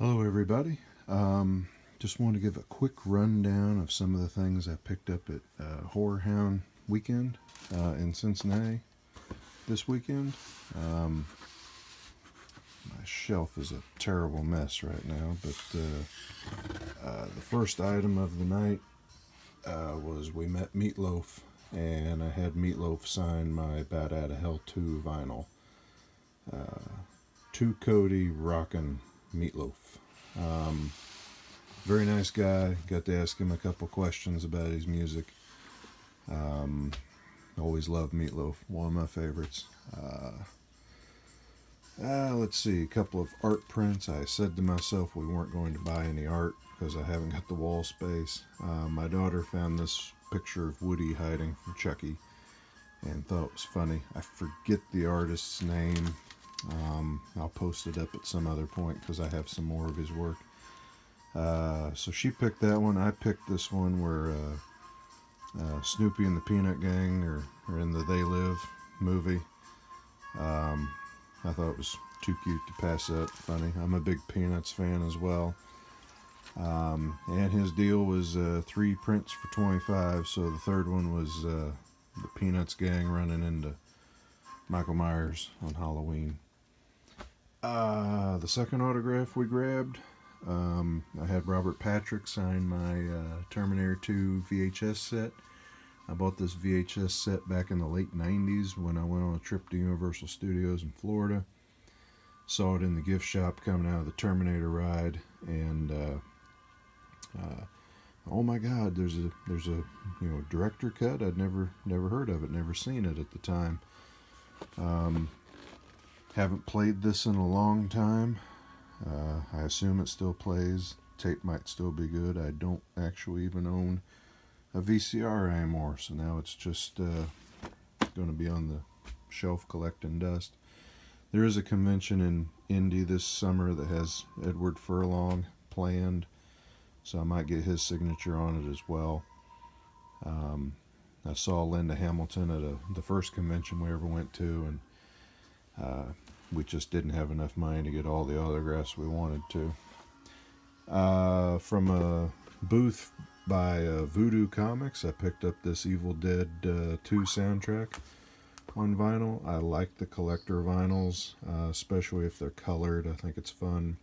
Hello, everybody. Just want to give a quick rundown of some of the things I picked up at HorrorHound weekend in Cincinnati this weekend. Um, my shelf is a terrible mess right now, but the first item of the night was we met Meatloaf, and I had Meatloaf sign my Bat Out of Hell 2 vinyl. Two Cody rockin' Meatloaf. Um, Very nice guy. Got to ask him a couple questions about his music. Um, Always loved Meatloaf. One of my favorites. Let's see. A couple of art prints. I said to myself we weren't going to buy any art because I haven't got the wall space. My daughter found this picture of Woody hiding from Chucky and thought it was funny. I forget the artist's name. I'll post it up at some other point because I have some more of his work. So she picked that one. I picked this one where Snoopy and the Peanut Gang are in the They Live movie. I thought it was too cute to pass up. Funny. I'm a big Peanuts fan as well. And his deal was 3 prints for 25. So the third one was the Peanuts gang running into Michael Myers on Halloween. The second autograph we grabbed, I had Robert Patrick sign my Terminator 2 VHS set. I bought this VHS set back in the late 90s when I went on a trip to Universal Studios in Florida. Saw it in the gift shop coming out of the Terminator ride, and oh my God, there's a director cut. I'd never heard of it, never seen it at the time. Haven't played this in a long time. I assume it still plays. Tape might still be good. I don't actually even own a VCR anymore, so now it's just going to be on the shelf collecting dust. There is a convention in Indy this summer that has Edward Furlong planned, so I might get his signature on it as well. I saw Linda Hamilton at the first convention we ever went to, and we just didn't have enough money to get all the autographs we wanted to. From a booth by Voodoo Comics, I picked up this Evil Dead 2 soundtrack on vinyl. I like the collector vinyls, especially if they're colored. I think it's fun.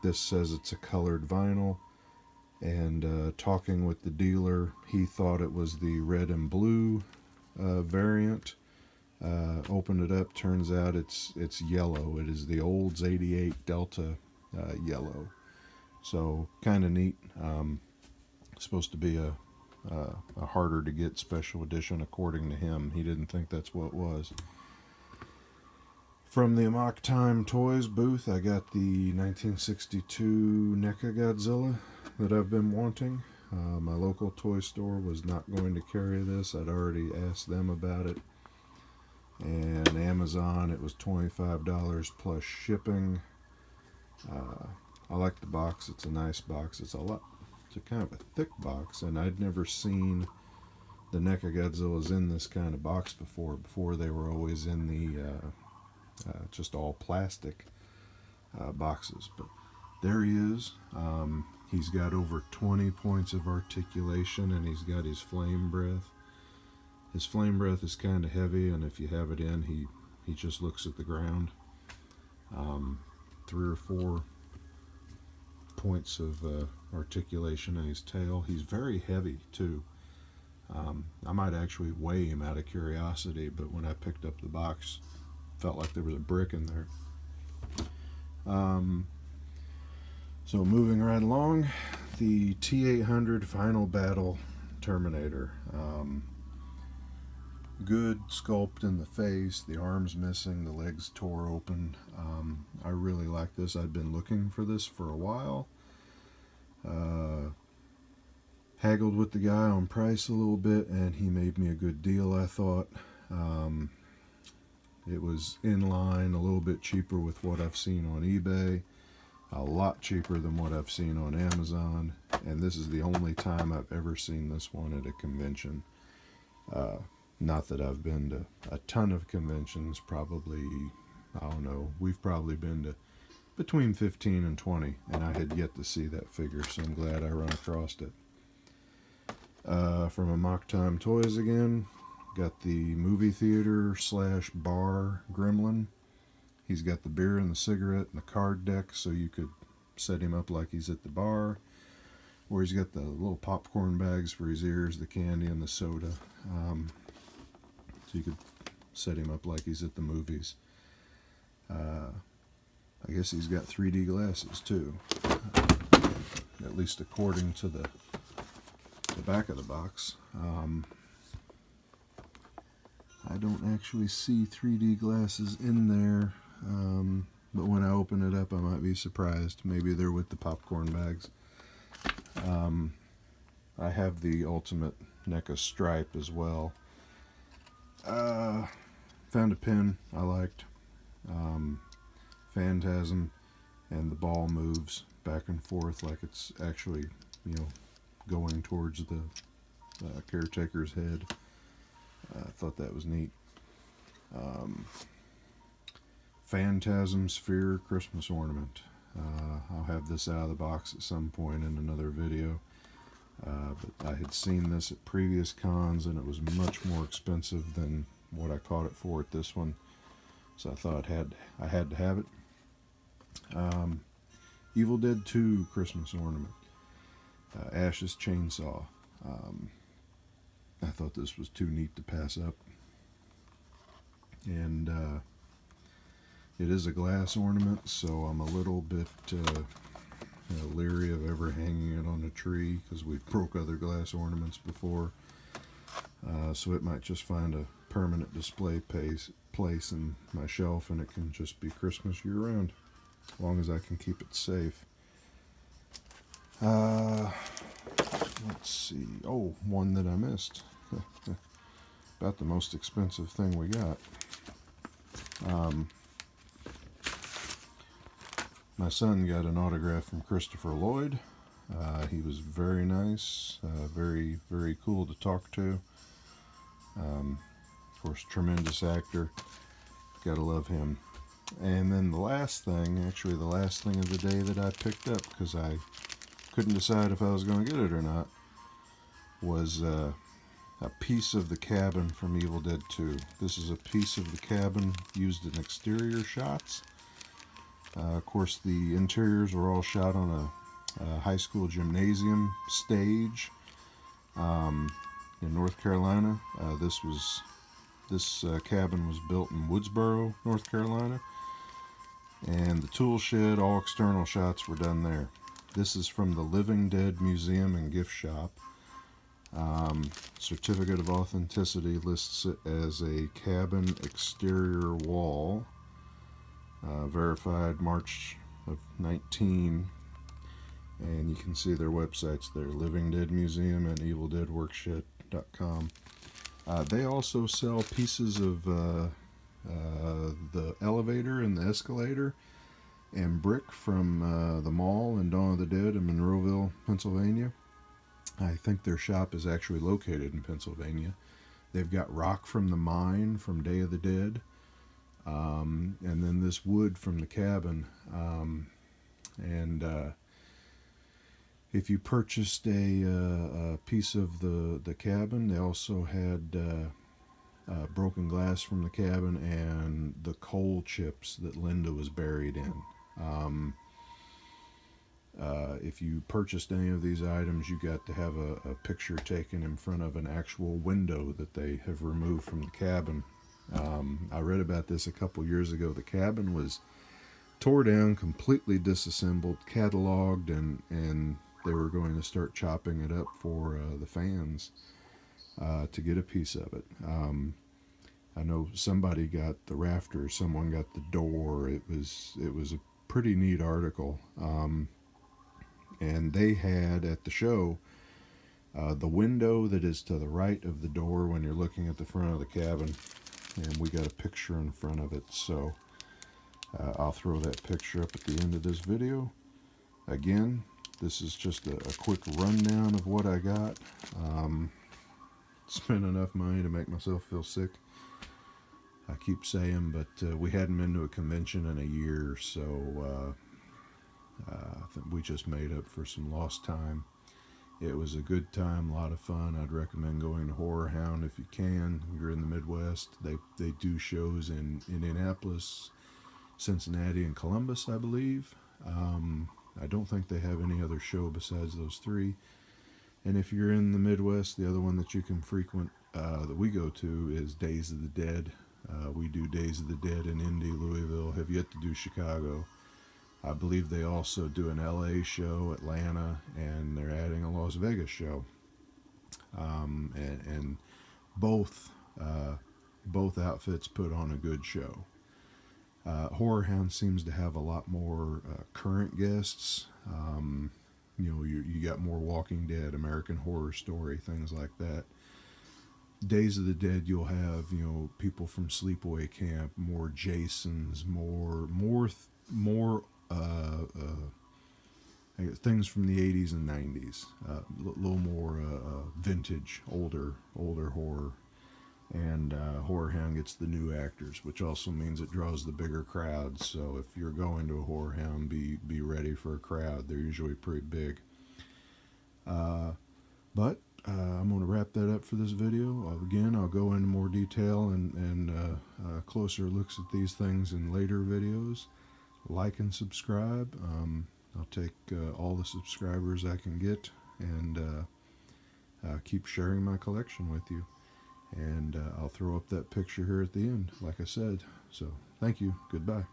This says it's a colored vinyl, and talking with the dealer, he thought it was the red and blue variant. Opened it up, turns out it's yellow. It is the Olds 88 Delta yellow. So kind of neat. Supposed to be a harder to get special edition according to him. He didn't think that's what it was. From the Amok Time Toys booth, I got the 1962 NECA Godzilla that I've been wanting. My local toy store was not going to carry this. I'd already asked them about it. And Amazon, it was $25 plus shipping. I like the box. It's a nice box. It's a kind of a thick box, and I'd never seen the NECA Godzillas in this kind of box before. Before they were always in the just all plastic boxes. But there he is. He's got over 20 points of articulation, and he's got his flame breath. His flame breath is kind of heavy, and if you have it in, he just looks at the ground. 3 or 4 points of articulation in his tail. He's very heavy, too. I might actually weigh him out of curiosity, but when I picked up the box, felt like there was a brick in there. So moving right along, the T-800 Final Battle Terminator. Good sculpt in the face, the arms missing, the legs tore open. I really like this. I'd been looking for this for a while. Haggled with the guy on price a little bit, and he made me a good deal, I thought. It was in line, a little bit cheaper with what I've seen on eBay, a lot cheaper than what I've seen on Amazon, and this is the only time I've ever seen this one at a convention. Not that I've been to a ton of conventions, probably, I don't know, we've probably been to between 15 and 20, and I had yet to see that figure, so I'm glad I run across it. From a Mock Time Toys again, got the movie theater / bar gremlin. He's got the beer and the cigarette and the card deck, so you could set him up like he's at the bar. Or he's got the little popcorn bags for his ears, the candy, and the soda. So you could set him up like he's at the movies. I guess he's got 3D glasses too, at least according to the back of the box. I don't actually see 3D glasses in there, but when I open it up I might be surprised. Maybe they're with the popcorn bags. I have the Ultimate NECA stripe as well. Found a pin I liked. Phantasm, and the ball moves back and forth like it's actually, going towards the caretaker's head. I thought that was neat. Phantasm Sphere Christmas ornament. I'll have this out of the box at some point in another video. But I had seen this at previous cons and it was much more expensive than what I caught it for at this one. So I thought I had to have it. Evil Dead 2 Christmas ornament. Ash's chainsaw. I thought this was too neat to pass up. And it is a glass ornament, so I'm a little bit leery of ever hanging it on a tree because we've broke other glass ornaments before. So it might just find a permanent display place in my shelf, and it can just be Christmas year-round, as long as I can keep it safe. Let's see. Oh, one that I missed. About the most expensive thing we got. My son got an autograph from Christopher Lloyd. He was very nice, very, very cool to talk to. Of course, tremendous actor. Gotta love him. And then the last thing of the day that I picked up, because I couldn't decide if I was going to get it or not, was a piece of the cabin from Evil Dead 2. This is a piece of the cabin used in exterior shots. Of course, the interiors were all shot on a high school gymnasium stage in North Carolina. This cabin was built in Woodsboro, North Carolina, and the tool shed, all external shots were done there. This is from the Living Dead Museum and Gift Shop. Certificate of authenticity lists it as a cabin exterior wall, verified March of 19, and you can see their websites there, Living Dead Museum and EvilDeadWorkshop.com. They also sell pieces of the elevator and the escalator and brick from the mall in Dawn of the Dead in Monroeville, Pennsylvania. I think their shop is actually located in Pennsylvania. They've got rock from the mine from Day of the Dead, and then this wood from the cabin. If you purchased a piece of the cabin, they also had broken glass from the cabin and the coal chips that Linda was buried in. If you purchased any of these items, you got to have a picture taken in front of an actual window that they have removed from the cabin. I read about this a couple years ago. The cabin was tore down, completely disassembled, cataloged, and they were going to start chopping it up for the fans to get a piece of it. I know somebody got the rafters, someone got the door. It was a pretty neat article. And they had at the show the window that is to the right of the door when you're looking at the front of the cabin, and we got a picture in front of it, so I'll throw that picture up at the end of this video. Again, this is just a quick rundown of what I got. Spent enough money to make myself feel sick, I keep saying, but we hadn't been to a convention in a year, so I think we just made up for some lost time. It was a good time, a lot of fun. I'd recommend going to HorrorHound if you can. You're in the Midwest. They do shows in Indianapolis, Cincinnati, and Columbus, I believe. I don't think they have any other show besides those three. And if you're in the Midwest, the other one that you can frequent that we go to is Days of the Dead. We do Days of the Dead in Indy, Louisville. Have yet to do Chicago. I believe they also do an LA show, Atlanta, and they're adding a Las Vegas show. And both outfits put on a good show. HorrorHound seems to have a lot more current guests. You got more Walking Dead, American Horror Story, things like that. Days of the Dead, you'll have people from Sleepaway Camp, more Jasons, more things from the 80s and 90s, a little more vintage, older horror. And HorrorHound gets the new actors, which also means it draws the bigger crowds. So if you're going to a HorrorHound, be ready for a crowd. They're usually pretty big. But I'm going to wrap that up for this video. Again, I'll go into more detail and closer looks at these things in later videos. Like and subscribe. I'll take all the subscribers I can get and keep sharing my collection with you. And I'll throw up that picture here at the end, like I said. So, thank you. Goodbye.